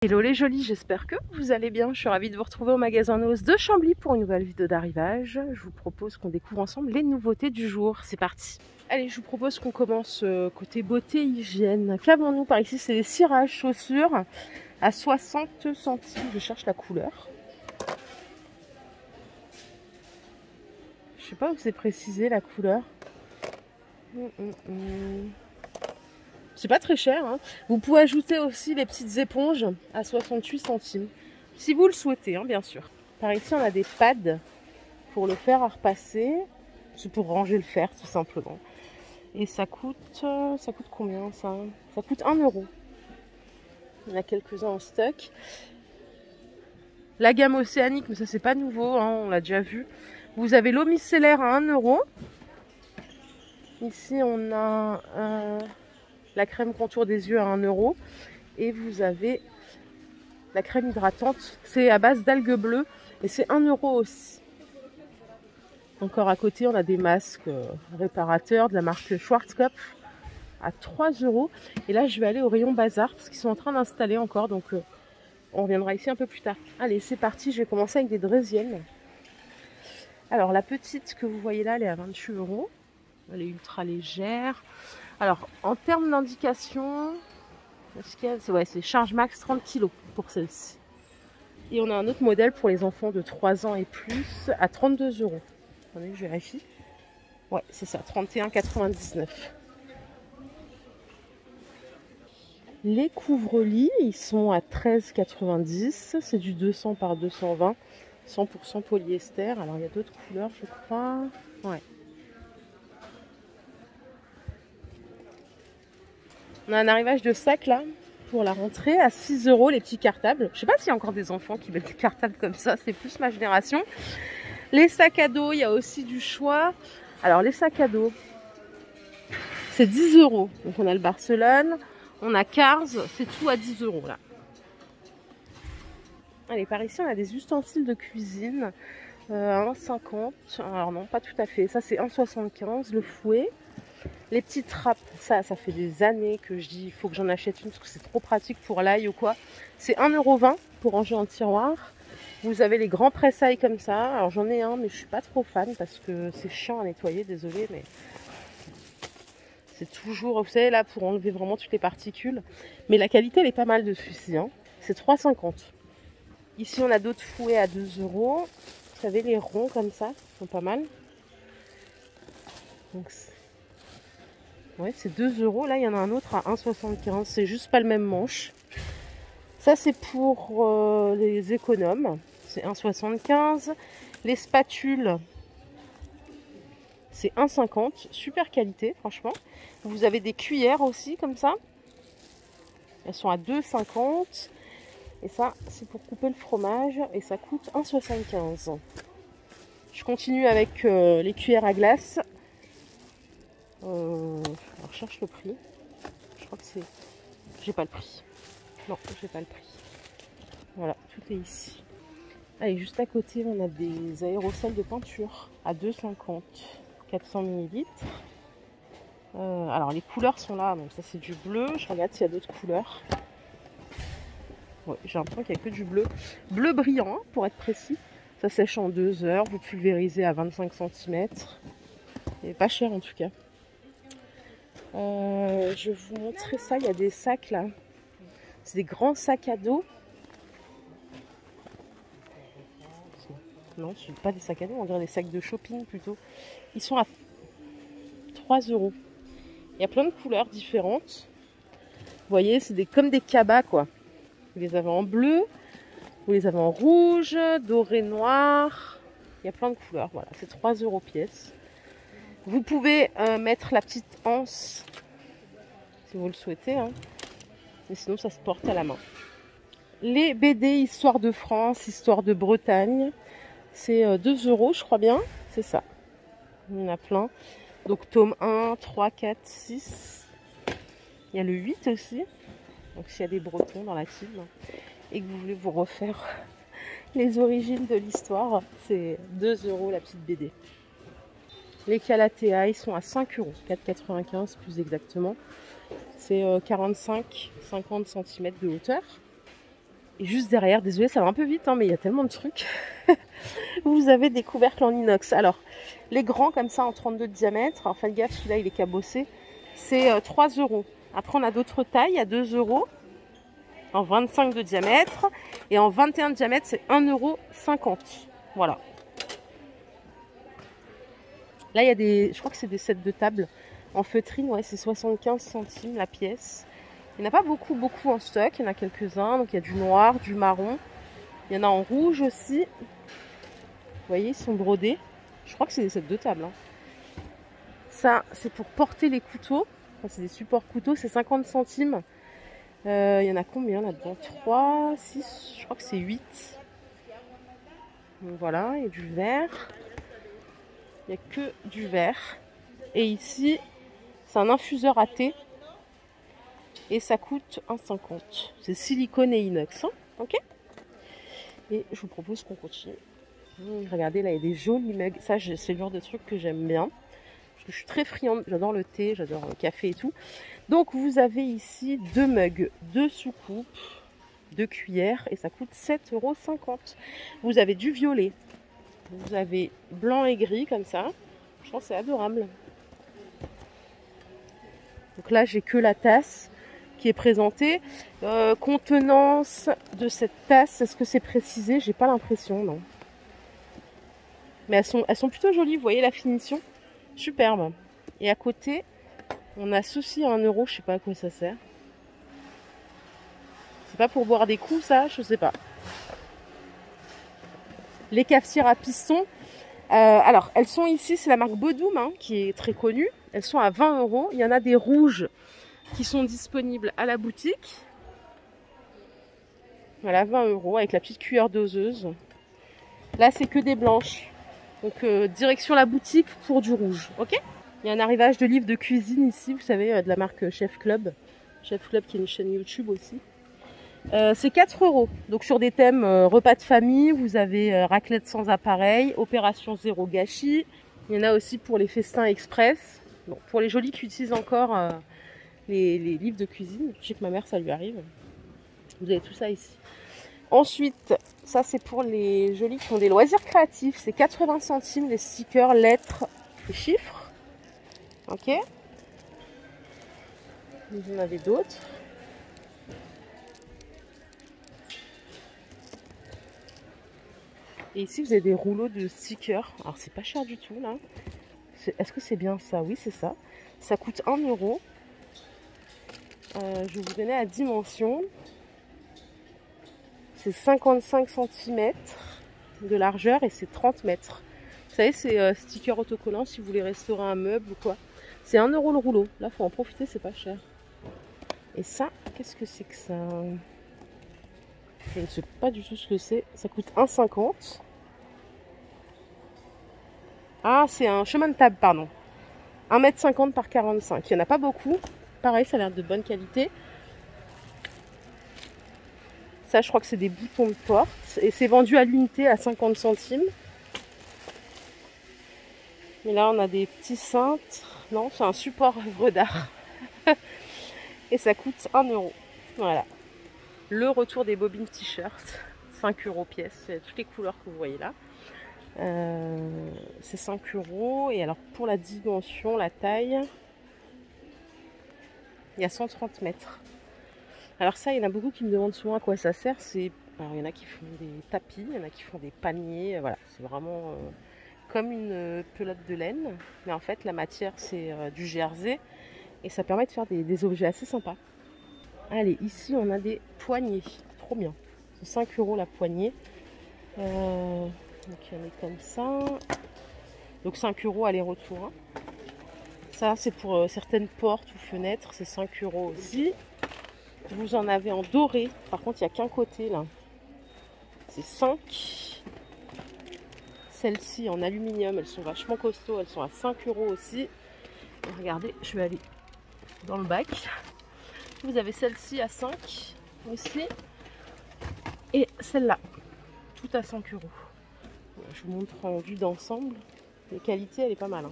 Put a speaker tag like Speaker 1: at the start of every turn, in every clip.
Speaker 1: Hello les jolis, j'espère que vous allez bien. Je suis ravie de vous retrouver au magasin Noz de Chambly pour une nouvelle vidéo d'arrivage. Je vous propose qu'on découvre ensemble les nouveautés du jour. C'est parti. Allez, je vous propose qu'on commence côté beauté hygiène. Qu'avons-nous par ici? C'est des cirages chaussures à 60 centimes. Je cherche la couleur. Je sais pas où c'est précisé la couleur. C'est pas très cher, hein. Vous pouvez ajouter aussi les petites éponges à 68 centimes. Si vous le souhaitez, hein, bien sûr. Par ici, on a des pads pour le fer à repasser. C'est pour ranger le fer, tout simplement. Et ça coûte combien, ça? Ça coûte 1 €. Il y en a quelques-uns en stock. La gamme océanique, mais ça, c'est pas nouveau, hein, on l'a déjà vu. Vous avez l'eau micellaire à 1 €. Ici, on a la crème contour des yeux à 1 €. Et vous avez la crème hydratante. C'est à base d'algues bleues. Et c'est 1 € aussi. Encore à côté, on a des masques réparateurs de la marque Schwarzkopf à 3 €. Et là, je vais aller au rayon bazar parce qu'ils sont en train d'installer encore. Donc, on reviendra ici un peu plus tard. Allez, c'est parti. Je vais commencer avec des draisiennes. Alors, la petite que vous voyez là, elle est à 28 €. Elle est ultra légère. Alors, en termes d'indication, c'est charge max 30 kg pour celle-ci. Et on a un autre modèle pour les enfants de 3 ans et plus à 32 €. Attendez, je vérifie. Ouais, c'est ça, 31,99 €. Les couvre-lits, ils sont à 13,90 €. C'est du 200 par 220, 100% polyester. Alors, il y a d'autres couleurs, je crois. Ouais. On a un arrivage de sac là pour la rentrée à 6 € les petits cartables. Je sais pas s'il y a encore des enfants qui mettent des cartables comme ça, c'est plus ma génération. Les sacs à dos, il y a aussi du choix. Alors les sacs à dos, c'est 10 €. Donc on a le Barcelone, on a Cars, c'est tout à 10 € là. Allez, par ici on a des ustensiles de cuisine à 1,50 €. Alors non, pas tout à fait. Ça c'est 1,75 € le fouet. Les petites trappes, ça fait des années que je dis il faut que j'en achète une parce que c'est trop pratique pour l'ail ou quoi. C'est 1,20 € pour ranger en tiroir. Vous avez les grands presse-ail comme ça. Alors j'en ai un mais je suis pas trop fan parce que c'est chiant à nettoyer, désolé, mais c'est toujours, vous savez là, pour enlever vraiment toutes les particules. Mais la qualité elle est pas mal de celui-ci, hein. C'est 3,50 €. Ici on a d'autres fouets à 2 €. Vous savez les ronds comme ça, ils sont pas mal. Donc ouais, c'est 2 €. Là, il y en a un autre à 1,75 €. C'est juste pas le même manche. Ça, c'est pour les économes. C'est 1,75 €. Les spatules, c'est 1,50 €. Super qualité, franchement. Vous avez des cuillères aussi, comme ça. Elles sont à 2,50 €. Et ça, c'est pour couper le fromage. Et ça coûte 1,75 €. Je continue avec les cuillères à glace. Alors, je cherche le prix. Je crois que c'est... J'ai pas le prix. Non, j'ai pas le prix. Voilà, tout est ici. Allez, juste à côté, on a des aérosols de peinture à 2,50 €, 400 ml. Alors, les couleurs sont là. Donc, ça, c'est du bleu. Je regarde s'il y a d'autres couleurs. Ouais, j'ai l'impression qu'il n'y a que du bleu. Bleu brillant, pour être précis. Ça sèche en 2 heures. Vous pulvérisez à 25 cm. Et pas cher, en tout cas. Je vais vous montrer ça. Il y a des sacs là. C'est des grands sacs à dos. Non, ce ne sont pas des sacs à dos, on dirait des sacs de shopping plutôt. Ils sont à 3 €. Il y a plein de couleurs différentes. Vous voyez, c'est comme des cabas quoi. Vous les avez en bleu, vous les avez en rouge, doré, noir. Il y a plein de couleurs. Voilà, c'est 3 € pièce. Vous pouvez mettre la petite anse si vous le souhaitez, hein. Mais sinon ça se porte à la main. Les BD Histoire de France, Histoire de Bretagne, c'est 2 € je crois bien, c'est ça. Il y en a plein. Donc tome 1, 3, 4, 6. Il y a le 8 aussi. Donc s'il y a des Bretons dans la team et que vous voulez vous refaire les origines de l'histoire, c'est 2 € la petite BD. Les Calathea, ils sont à 5 €, 4,95 € plus exactement. C'est 45-50 cm de hauteur. Et juste derrière, désolé, ça va un peu vite, hein, mais il y a tellement de trucs. Vous avez des couvercles en inox. Alors, les grands comme ça en 32 de diamètre, alors faites gaffe, celui-là il est cabossé, c'est 3 euros. Après, on a d'autres tailles à 2 euros, en 25 de diamètre, et en 21 de diamètre, c'est 1,50 €. Voilà. Là, il y a des, je crois que c'est des sets de table en feutrine, ouais, c'est 75 centimes la pièce. Il n'y en a pas beaucoup en stock, il y en a quelques-uns, donc il y a du noir, du marron, il y en a en rouge aussi. Vous voyez, ils sont brodés. Je crois que c'est des sets de table. Hein. Ça, c'est pour porter les couteaux. Enfin, c'est des supports couteaux, c'est 50 centimes. Il y en a combien là-dedans? 3, 6, je crois que c'est 8. Donc voilà, il y a du vert. Il n'y a que du vert. Et ici, c'est un infuseur à thé. Et ça coûte 1,50 €. C'est silicone et inox. Hein, ok. Et je vous propose qu'on continue. Regardez, là, il y a des jolis mugs. Ça, c'est le genre de truc que j'aime bien. Parce que je suis très friande. J'adore le thé, j'adore le café et tout. Donc, vous avez ici 2 mugs, 2 soucoupes, 2 cuillères. Et ça coûte 7,50 €. Vous avez du violet. Vous avez blanc et gris, comme ça. Je pense que c'est adorable. Donc là, j'ai que la tasse qui est présentée. Contenance de cette tasse, est-ce que c'est précisé? J'ai pas l'impression, non. Mais elles sont plutôt jolies, vous voyez la finition? Superbe. Et à côté, on a ceci à 1 €, je sais pas à quoi ça sert. C'est pas pour boire des coups, ça? Je sais pas. Les cafetières à piston. Alors, elles sont ici, c'est la marque Bodum, hein, qui est très connue. Elles sont à 20 €. Il y en a des rouges qui sont disponibles à la boutique. Voilà, 20 € avec la petite cuillère doseuse. Là, c'est que des blanches. Donc, direction la boutique pour du rouge. Ok? Il y a un arrivage de livres de cuisine ici, vous savez, de la marque Chef Club. Chef Club qui est une chaîne YouTube aussi. C'est 4 €. Donc, sur des thèmes repas de famille, vous avez raclette sans appareil, opération zéro gâchis. Il y en a aussi pour les festins express. Bon, pour les jolis qui utilisent encore les livres de cuisine. Je sais que ma mère, ça lui arrive. Vous avez tout ça ici. Ensuite, ça c'est pour les jolis qui ont des loisirs créatifs. C'est 80 centimes les stickers, lettres et chiffres. Ok. Vous en avez d'autres. Et ici, vous avez des rouleaux de stickers. Alors, c'est pas cher du tout, là. Est-ce que c'est bien ça? Oui, c'est ça. Ça coûte 1 €. Je vais vous donner la dimension. C'est 55 cm de largeur et c'est 30 mètres. Vous savez, c'est sticker autocollant si vous voulez restaurer un meuble ou quoi. C'est 1 € le rouleau. Là, faut en profiter, c'est pas cher. Et ça, qu'est-ce que c'est que ça? Je ne sais pas du tout ce que c'est. Ça coûte 1,50 €. Ah, c'est un chemin de table, pardon. 1,50 m par 45. Il n'y en a pas beaucoup. Pareil, ça a l'air de bonne qualité. Ça, je crois que c'est des boutons de porte. Et c'est vendu à l'unité à 50 centimes. Mais là, on a des petits cintres. Non, c'est un support œuvre d'art. Et ça coûte 1 €. Voilà. Le retour des bobines t-shirt. 5 € pièce. C'est toutes les couleurs que vous voyez là. C'est 5 €. Et alors, pour la dimension, la taille, il y a 130 mètres. Alors ça, il y en a beaucoup qui me demandent souvent à quoi ça sert. Alors, il y en a qui font des tapis, il y en a qui font des paniers. Voilà, c'est vraiment comme une pelote de laine. Mais en fait, la matière, c'est du jersey. Et ça permet de faire des objets assez sympas. Allez, ici, on a des poignées. Trop bien. C'est 5 € la poignée. Donc, il y en a comme ça. Donc, 5 € aller-retour. Hein. Ça, c'est pour certaines portes ou fenêtres. C'est 5 € aussi. Vous en avez en doré. Par contre, il n'y a qu'un côté là. C'est 5. Celles-ci en aluminium, elles sont vachement costauds. Elles sont à 5 € aussi. Et regardez, je vais aller dans le bac. Vous avez celle-ci à 5 aussi. Et celle-là, tout à 5 €. Je vous montre en vue d'ensemble. La qualité, elle est pas mal. Hein.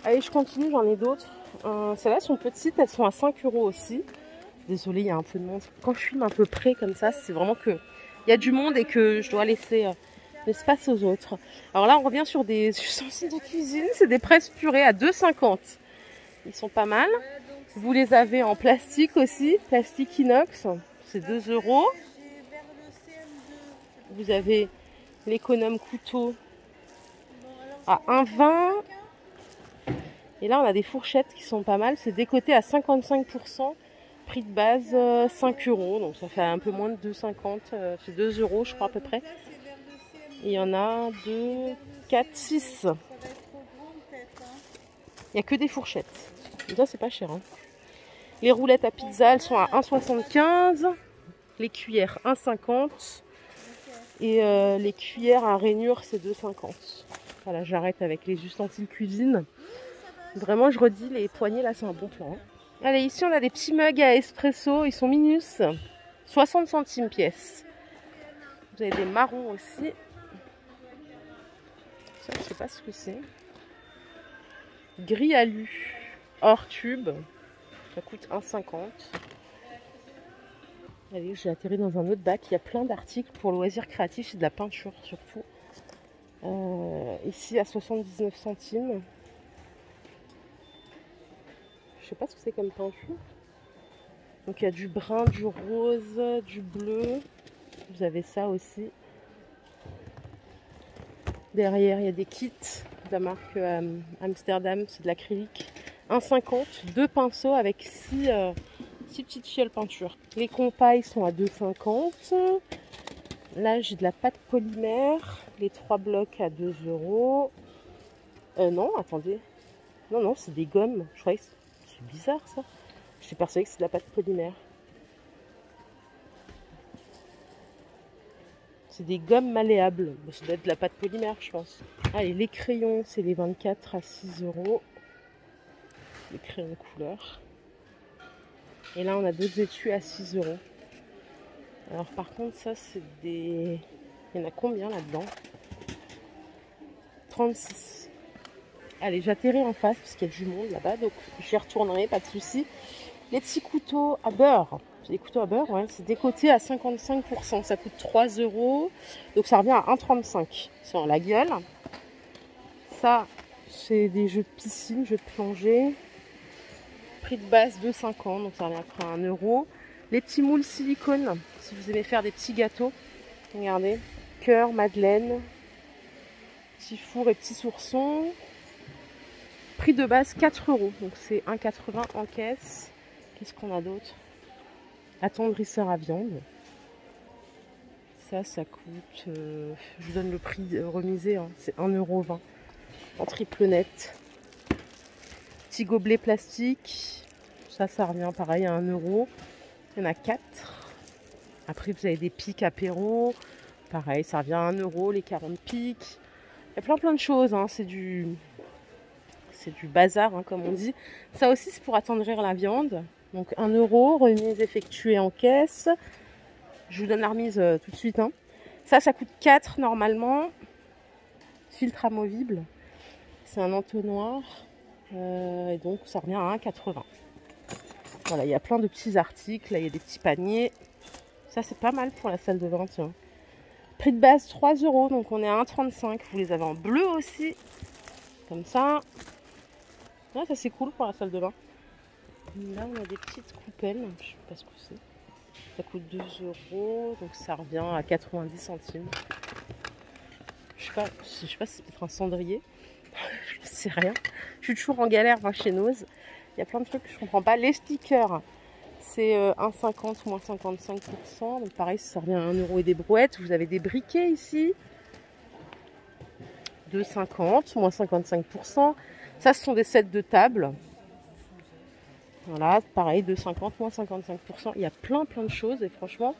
Speaker 1: Allez, je continue, j'en ai d'autres. Celles-là sont petites, elles sont à 5 € aussi. Désolée, il y a un peu de monde. Quand je filme un peu près comme ça, c'est vraiment que il y a du monde et que je dois laisser l'espace aux autres. Alors là, on revient sur des ustensiles de cuisine. C'est des presses purées à 2,50 €. Ils sont pas mal. Vous les avez en plastique aussi, plastique inox. C'est 2 €. Vous avez l'économe couteau à 1,20 €. Et là, on a des fourchettes qui sont pas mal. C'est décoté à 55%. Prix de base 5 €. Donc ça fait un peu moins de 2,50 €. C'est 2 € je crois à peu près. Et il y en a 2, 4, 6. Il n'y a que des fourchettes. Donc ça, c'est pas cher. Hein. Les roulettes à pizza, elles sont à 1,75 €. Les cuillères, 1,50 €. Et les cuillères à rainure, c'est 2,50 €. Voilà, j'arrête avec les ustensiles cuisine. Vraiment, je redis, les poignées, là, c'est un bon plan. Hein. Allez, ici, on a des petits mugs à espresso. Ils sont minus. 60 centimes pièce. Vous avez des marrons aussi. Ça, je sais pas ce que c'est. Gris alu hors tube. Ça coûte 1,50 €. Allez, j'ai atterri dans un autre bac. Il y a plein d'articles pour loisirs créatifs. C'est de la peinture surtout. Ici, à 79 centimes. Je sais pas ce que c'est comme peinture. Donc il y a du brun, du rose, du bleu. Vous avez ça aussi. Derrière, il y a des kits de la marque Amsterdam. C'est de l'acrylique. 1,50 €. 2 pinceaux avec 6 petites fioles peinture. Les compas, ils sont à 2,50 €. Là, j'ai de la pâte polymère. Les 3 blocs à 2 €. Non, attendez. Non, c'est des gommes. Je croyais que c'est bizarre, ça. Je suis persuadée que c'est de la pâte polymère. C'est des gommes malléables. Ça doit être de la pâte polymère, je pense. Allez, les crayons, c'est les 24 à 6 €. Les crayons de couleur. Et là, on a d'autres étuis à 6 €. Alors, par contre, ça, c'est des... Il y en a combien là-dedans? 36. Allez, j'atterris en face parce qu'il y a du monde là-bas. Donc, j'y retournerai, pas de souci. Les petits couteaux à beurre. C'est des couteaux à beurre, ouais. C'est décoté à 55%. Ça coûte 3 €. Donc, ça revient à 1,35 € sur la gueule. Ça, c'est des jeux de piscine, jeux de plongée. Prix de base 2,50 €. Donc, ça revient à 1 €. Les petits moules silicone. Si vous aimez faire des petits gâteaux. Regardez. Cœur, madeleine. Petit four et petits oursons. Prix de base 4 €. Donc, c'est 1,80 € en caisse. Qu'est-ce qu'on a d'autre? Attendrisseur à viande. Ça coûte... je vous donne le prix remisé. Hein, c'est 1,20 € en triple net. Petit gobelet plastique. Ça revient pareil à 1 €. Il y en a 4. Après, vous avez des pics apéro. Pareil, ça revient à 1 €. Les 40 pics. Il y a plein de choses. Hein. C'est du bazar, hein, comme on dit. Ça aussi, c'est pour attendrir la viande. Donc 1 €, remise effectuée en caisse. Je vous donne la remise tout de suite. Hein. Ça coûte 4 € normalement. Filtre amovible. C'est un entonnoir. Et donc ça revient à 1,80 €. Voilà, il y a plein de petits articles. Là, il y a des petits paniers. Ça, c'est pas mal pour la salle de bain. Tiens. Prix de base 3 €. Donc on est à 1,35 €. Vous les avez en bleu aussi. Comme ça. Ouais, ça c'est cool pour la salle de bain. Là, on a des petites coupelles. Je sais pas ce que c'est. Ça coûte 2 €. Donc ça revient à 90 centimes. Je sais pas si c'est peut-être un cendrier. Je sais rien. Je suis toujours en galère moi chez Nose. Il y a plein de trucs que je comprends pas. Les stickers, c'est 1,50 € moins 55%. Donc pareil, ça revient à 1 € et des brouettes. Vous avez des briquets ici. 2,50 € moins 55%. Ça, ce sont des sets de table. Voilà, pareil, 2,50 € moins 55%. Il y a plein de choses et franchement,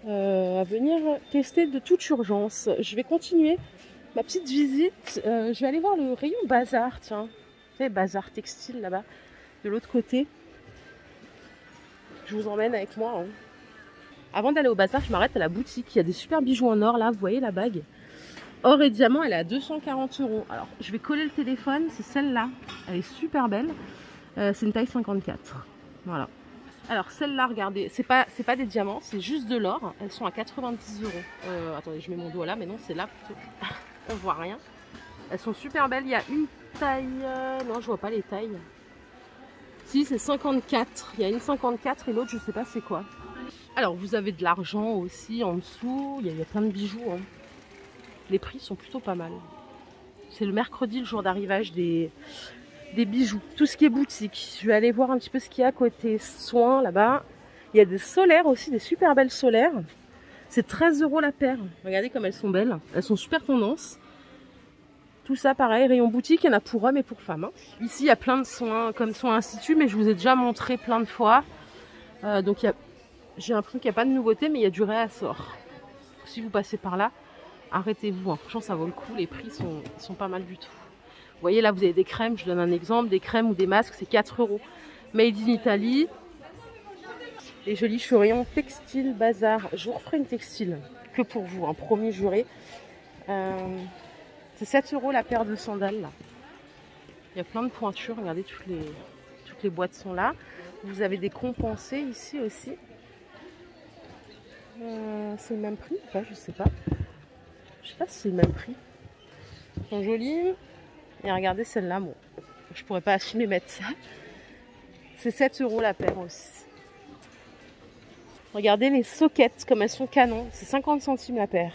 Speaker 1: à venir tester de toute urgence. Je vais continuer ma petite visite. Je vais aller voir le rayon bazar, tiens. Vous savez, bazar textile là-bas, de l'autre côté. Je vous emmène avec moi. Hein. Avant d'aller au bazar, je m'arrête à la boutique. Il y a des super bijoux en or là, vous voyez la bague. Or et diamant, elle est à 240 €. Alors, je vais coller le téléphone, c'est celle-là. Elle est super belle. C'est une taille 54. Voilà. Alors celle-là, regardez, c'est pas des diamants, c'est juste de l'or. Elles sont à 90 euros. Attendez, je mets mon doigt là, mais non, c'est là plutôt. On voit rien. Elles sont super belles. Il y a une taille... Non, je vois pas les tailles. Si, c'est 54. Il y a une 54 et l'autre, je sais pas c'est quoi. Alors, vous avez de l'argent aussi en dessous. Il y a plein de bijoux. Hein. Les prix sont plutôt pas mal. C'est le mercredi, le jour d'arrivage des bijoux. Tout ce qui est boutique. Je vais aller voir un petit peu ce qu'il y a à côté soins là-bas. Il y a des solaires aussi, des super belles solaires. C'est 13 euros la paire. Regardez comme elles sont belles. Elles sont super tendance. Tout ça pareil, rayon boutique, il y en a pour hommes et pour femmes. Hein. Ici, il y a plein de soins comme Soins Institut, mais je vous ai déjà montré plein de fois. Donc j'ai l'impression qu'il n'y a pas de nouveauté, mais il y a du réassort. Si vous passez par là, arrêtez-vous. Hein. Franchement, ça vaut le coup. Les prix sont pas mal du tout. Vous voyez, là, vous avez des crèmes. Je donne un exemple. Des crèmes ou des masques, c'est 4 euros. Made in Italy. Les jolis je suis au rayon textile, bazar. Je vous referai une textile que pour vous, un promis juré. C'est 7 euros la paire de sandales. Là. Il y a plein de pointures. Regardez, toutes les boîtes sont là. Vous avez des compensés ici aussi. C'est le même prix ou pas? Je sais pas. Je sais pas si c'est le même prix. Elles sont jolies. Et regardez celle-là. Bon, je pourrais pas assumer mettre ça. C'est 7 euros la paire aussi. Regardez les soquettes comme elles sont canon. C'est 50 centimes la paire.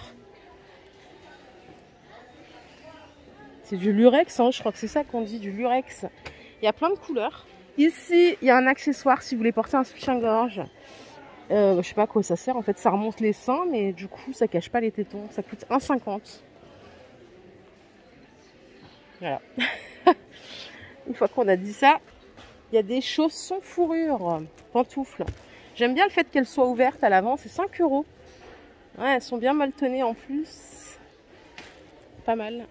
Speaker 1: C'est du lurex, hein, je crois que c'est ça qu'on dit, du lurex. Il y a plein de couleurs. Ici, il y a un accessoire si vous voulez porter un soutien-gorge. Je sais pas à quoi ça sert. En fait, ça remonte les seins, mais du coup, ça cache pas les tétons. Ça coûte 1,50. Voilà. Une fois qu'on a dit ça, il y a des chaussons fourrure, pantoufles. J'aime bien le fait qu'elles soient ouvertes à l'avant. C'est 5 euros. Ouais, elles sont bien molletonnées en plus. Pas mal.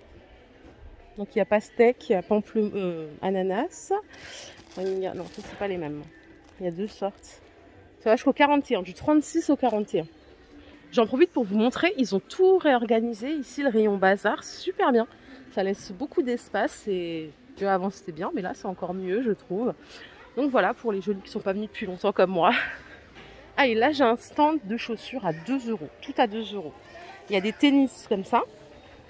Speaker 1: Donc il y a pastèque, il y a ananas. Non, ça c'est pas les mêmes. Il y a deux sortes. Ça va jusqu'au 41, du 36 au 41. J'en profite pour vous montrer, ils ont tout réorganisé. Ici, le rayon bazar, c'est super bien. Ça laisse beaucoup d'espace et avant c'était bien, mais là c'est encore mieux, je trouve. Donc voilà, pour les jolis qui sont pas venus depuis longtemps comme moi. Ah, et là j'ai un stand de chaussures à 2 euros. Tout à 2 euros. Il y a des tennis comme ça.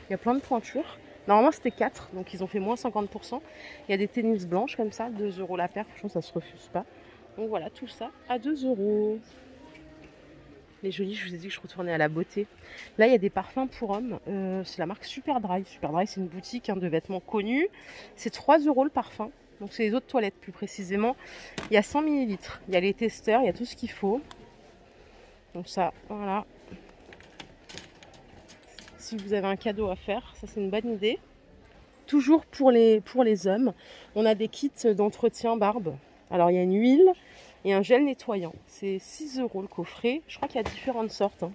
Speaker 1: Il y a plein de pointures. Normalement c'était 4, donc ils ont fait moins 50%. Il y a des tennis blanches comme ça, 2 euros la paire. Franchement, ça se refuse pas. Donc voilà, tout ça à 2 euros. Les jolis, je vous ai dit que je retournais à la beauté. Là, il y a des parfums pour hommes. C'est la marque Superdry. Superdry, c'est une boutique de vêtements connue. C'est 3 euros le parfum. Donc c'est les eaux de toilette plus précisément. Il y a 100 ml. Il y a les testeurs, il y a tout ce qu'il faut. Donc ça, voilà. Si vous avez un cadeau à faire, ça c'est une bonne idée. Toujours pour les hommes, on a des kits d'entretien barbe. Alors il y a une huile et un gel nettoyant. C'est 6 euros le coffret. Je crois qu'il y a différentes sortes. Hein.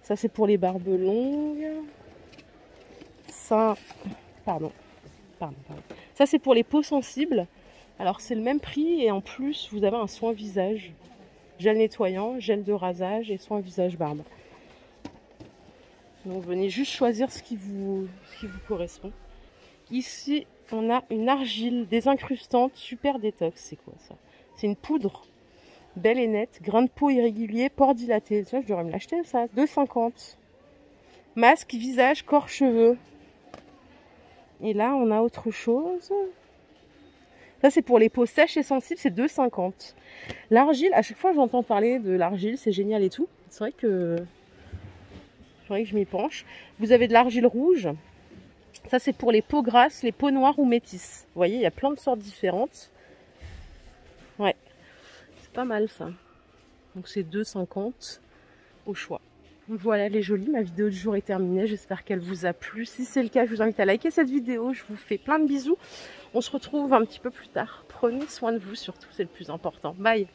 Speaker 1: Ça c'est pour les barbes longues. Ça, pardon. Ça c'est pour les peaux sensibles. Alors c'est le même prix et en plus vous avez un soin visage. Gel nettoyant, gel de rasage et soin visage barbe. Donc venez juste choisir ce qui vous correspond. Ici, on a une argile désincrustante super détox. C'est quoi ça? C'est une poudre belle et nette, grain de peau irrégulier, pores dilatés. Ça, je devrais me l'acheter ça. 2,50. Masque, visage, corps, cheveux. Et là, on a autre chose. Ça, c'est pour les peaux sèches et sensibles, c'est 2,50. L'argile, à chaque fois j'entends parler de l'argile, c'est génial et tout. C'est vrai que je m'y penche. Vous avez de l'argile rouge. Ça, c'est pour les peaux grasses, les peaux noires ou métisses. Vous voyez, il y a plein de sortes différentes. Ouais, c'est pas mal ça. Donc, c'est 2,50 au choix. Voilà les jolis, ma vidéo du jour est terminée. J'espère qu'elle vous a plu. Si c'est le cas, je vous invite à liker cette vidéo. Je vous fais plein de bisous. On se retrouve un petit peu plus tard. Prenez soin de vous surtout, c'est le plus important. Bye!